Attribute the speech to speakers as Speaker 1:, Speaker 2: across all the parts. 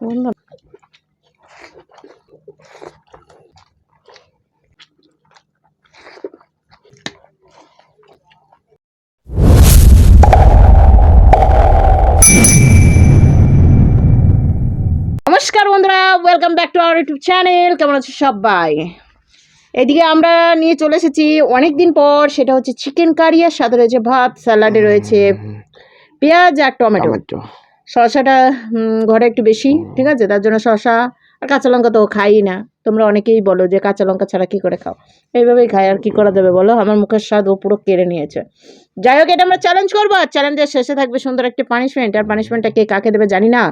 Speaker 1: বন্ধুরা, নমস্কার বন্ধুরা, welcome back to our YouTube channel. কেমন আছো সবাই? এদিকে আমরা নিয়ে চলে এসেছি অনেক দিন পর, সেটা হচ্ছে চিকেন কারি। আর সাথে রয়েছে ভাত, স্যালাডে রয়েছে পেঁয়াজ আর টমেটো। শসাটা ঘরে একটু বেশি, ঠিক আছে, তার জন্য শসা আর কাঁচা লঙ্কা তো খাই না। তোমরা অনেকেই বলো যে কাঁচা লঙ্কা ছাড়া কী করে খাও, এইভাবেই খাই। আর কী করা যাবে বলো, আমার মুখের স্বাদ ও পুরো কেড়ে নিয়েছে। যাই হোক, এটা আমরা চ্যালেঞ্জ করবো, আর চ্যালেঞ্জের শেষে থাকবে সুন্দর একটি পানিশমেন্ট। আর পানিশমেন্টটা কে কাকে দেবে জানি না,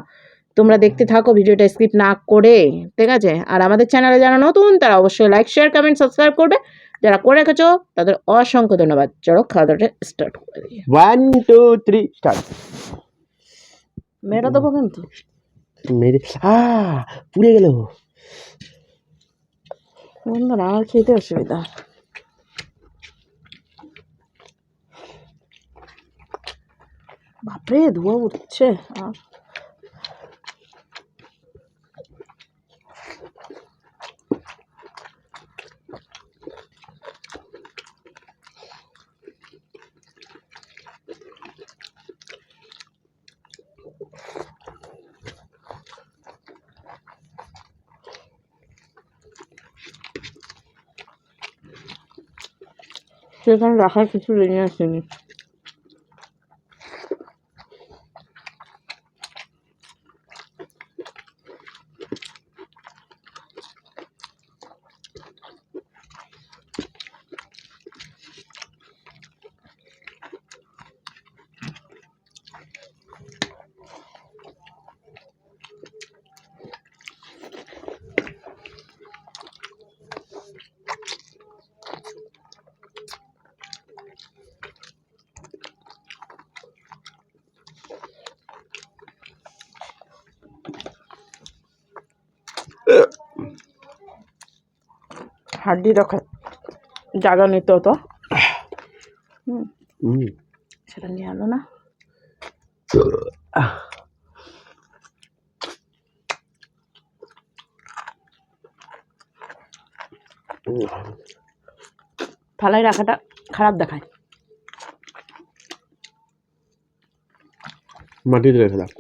Speaker 1: তোমরা দেখতে থাকো ভিডিওটা স্কিপ না করে, ঠিক আছে। আর আমাদের চ্যানেলে যারা নতুন তারা অবশ্যই লাইক, শেয়ার, কমেন্ট, সাবস্ক্রাইব করবে। যারা করে রেখেছো তাদের অসংখ্য ধন্যবাদ। চলো খাওয়া দাওয়াটা স্টার্ট করে দিই।
Speaker 2: 1 2 3 স্টার্ট।
Speaker 1: মেয়েরা দেবো কিন্তু
Speaker 2: মেরে পুড়ে গেল
Speaker 1: বন্ধুরা, আমার খেতে অসুবিধা। বাপরে, ধোঁয়া উঠছে। আর সেখানে রাখার কিছু লেগে আসেনি। হাড্ডি রাখা জায়গা নিত তো, সেটা নিয়ে আলো না। থালায় রাখাটা খারাপ দেখায়।
Speaker 2: মাটিতে রেখে দাও।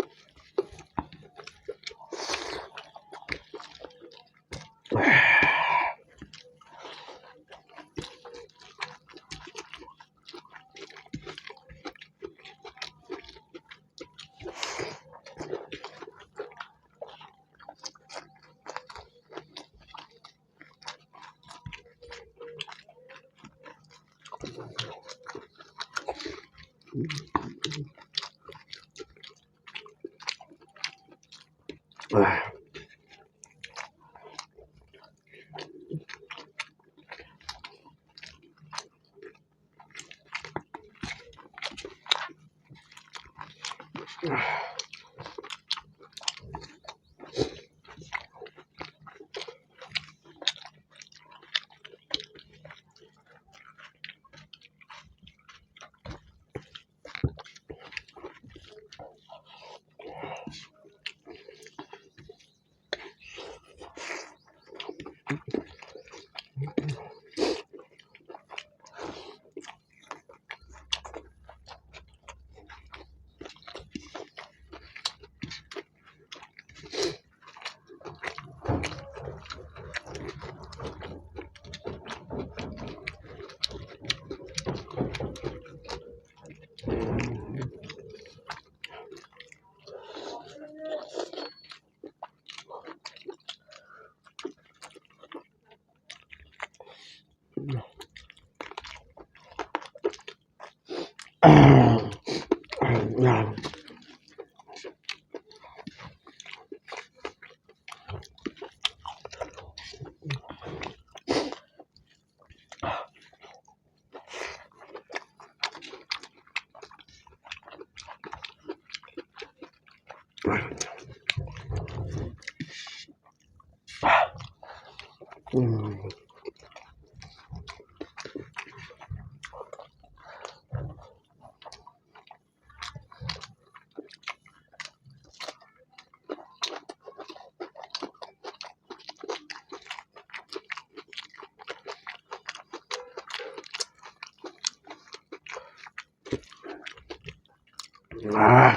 Speaker 2: আহ।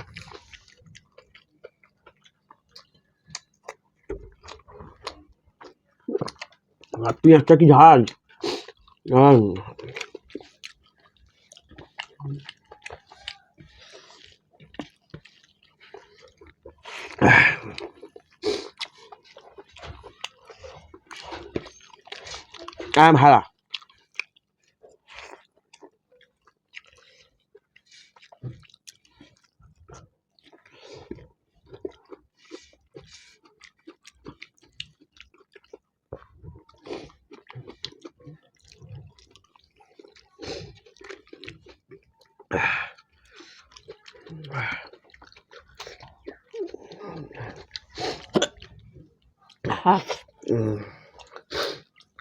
Speaker 2: আর পেঁয়াজটা কি ঝাল ভাড়া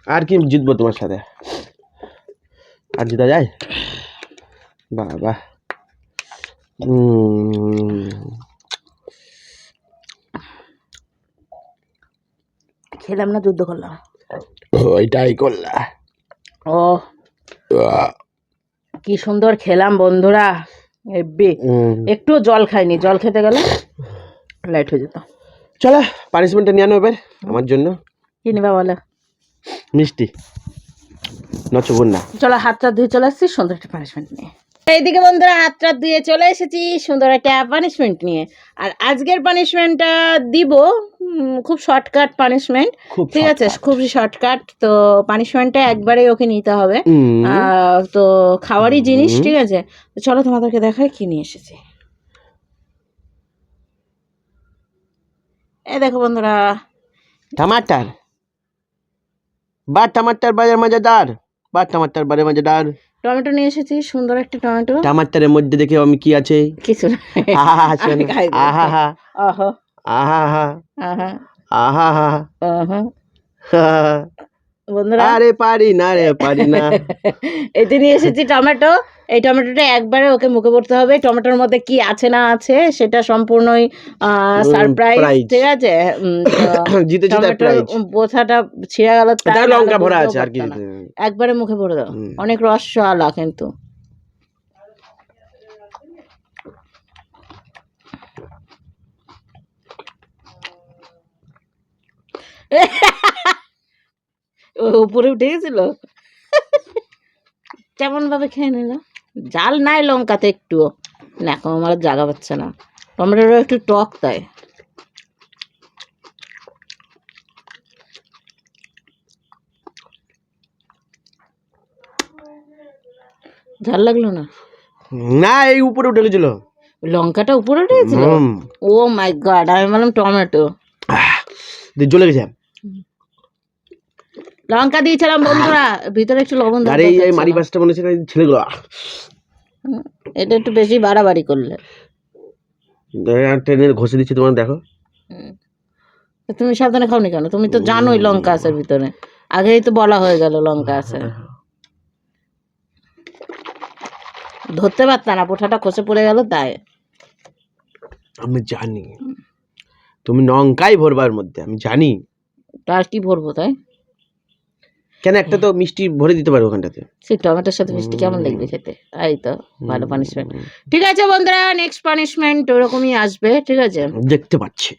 Speaker 2: আর কি জিতবো তোমার সাথে আর জিতা যায় বাবা
Speaker 1: খেলাম না যুদ্ধ করলাম
Speaker 2: ওইটাই করলা
Speaker 1: ও কি সুন্দর খেলাম বন্ধুরা হেব্বি একটু জল খাইনি জল খেতে গেলে লাইট হয়ে যেত
Speaker 2: চলো পানিশমেন্টটা নিয়ে আনো এবার আমার জন্য
Speaker 1: কি নেবা বলে
Speaker 2: মিষ্টি নচবন্না
Speaker 1: চলো হাতটা ধুয়ে চলে আসছি সুন্দর একটা পানিশমেন্ট নিয়ে এইদিকে বন্ধুরা হাতটা ধুয়ে চলে এসেছি সুন্দর একটা পানিশমেন্ট নিয়ে আর আজকের পানিশমেন্টটা দিব খুব শর্টকাট পানিশমেন্ট ঠিক আছে খুবই শর্টকাট তো পানিশমেন্টটা একবারে ওকে নিতে হবে তো খাওয়ারই জিনিস ঠিক আছে তো চলো তোমাদেরকে দেখাই কি নিয়ে এসেছি এই দেখো বন্ধুরা
Speaker 2: टमाटर टमाटर बड़े मजेदार टमाटर बड़े मजेदार
Speaker 1: টমেটো নিয়ে এসেছি সুন্দর একটা টমেটো
Speaker 2: टमाटरेর মধ্যে দেখে আমি কি আছে
Speaker 1: কিছু না
Speaker 2: আহা শোনো আহা হা
Speaker 1: আহা
Speaker 2: আহা হা
Speaker 1: আহা
Speaker 2: আহা হা
Speaker 1: আহা বন্ধুরা
Speaker 2: আরে পারি না
Speaker 1: এতে নিয়ে এসেছি টমেটো এই টমেটোটা একবারে ওকে মুখে পড়তে হবে টমেটোর মধ্যে কি আছে না আছে সেটা সম্পূর্ণই সারপ্রাইজ ঠিক আছে
Speaker 2: জিতে জিতে প্রাইজ
Speaker 1: বোঝাটা ছিঁড়ে গেল
Speaker 2: তার লঙ্কা ভরা আছে আর কি
Speaker 1: একবারে মুখে পড়ে দাও অনেক রসওয়ালা কিন্তু উপরে উঠে গেছিল কেমন ভাবে খেয়ে নিল জাল নাই লঙ্কাতে একটুও না এখন আমার জায়গা পাচ্ছে না টমেটোটা একটু টক তাই ঝাল লাগলো না
Speaker 2: না এই উপরে উঠে গেছিল
Speaker 1: লঙ্কাটা উপরে উঠে গেছিল ও মাই গড আমি বললাম টমেটো
Speaker 2: জ্বলে গেছে
Speaker 1: লঙ্কা দিয়েছিলাম বন্ধুরা ভিতরে একটু লবণ
Speaker 2: আরে এই মারি বাসটা মনে হচ্ছে ছেলেগুলো
Speaker 1: এটা একটু বেশি বাড়াবাড়ি করলে
Speaker 2: ট্রেনের ঘষে দিচ্ছি তোমার দেখো
Speaker 1: তুমি সাবধানে খাওনি কেন তুমি তো জানোই লঙ্কা আছে ভিতরে আগেই তো বলা হয়ে গেল লঙ্কা আছে ধরতে পারতা না পোঠাটা খসে পড়ে গেল তাই
Speaker 2: আমি জানি তুমি লঙ্কাই ভরবার মধ্যে আমি জানি
Speaker 1: তার কি ভরবো তাই
Speaker 2: কেন একটা তো মিষ্টি ভরে দিতে পারো ওখানটাতে
Speaker 1: সেই টমেটোর সাথে মিষ্টি কেমন লাগবে খেতে এই তো ভালো পানিশমেন্ট ঠিক আছে বন্ধুরা নেক্সট পানিশমেন্ট ওরকমই আসবে ঠিক আছে
Speaker 2: দেখতে পাচ্ছি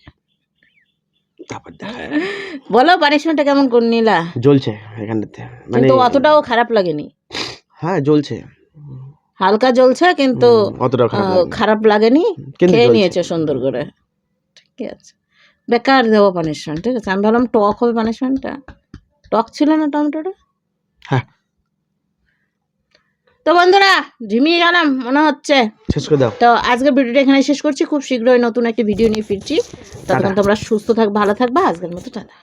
Speaker 2: তারপর
Speaker 1: বলো পানিশমেন্টটা কেমন করে নিলা
Speaker 2: জ্বলছে এখানটাতে মানে
Speaker 1: কিন্তু অতটাও খারাপ লাগেনি
Speaker 2: হ্যাঁ জ্বলছে
Speaker 1: হালকা জ্বলছে কিন্তু
Speaker 2: অতটাও
Speaker 1: খারাপ লাগেনি খেয়ে নিয়েছে সুন্দর করে ঠিক আছে বেকার দেবো পানিশমেন্ট ঠিক আছে আমি ভাবলাম টক হবে পানিশমেন্টটা টক ছিল না টমেটোটা
Speaker 2: হ্যাঁ
Speaker 1: তো বন্ধুরা ঝিমিয়ে গেলাম মনে হচ্ছে
Speaker 2: শেষ করে দাও
Speaker 1: তো আজকের ভিডিওটা এখানে শেষ করছি খুব শীঘ্রই নতুন একটি ভিডিও নিয়ে ফিরছি ততক্ষণ তোমরা সুস্থ থাকবে ভালো থাকবে আজকের মতো টাটা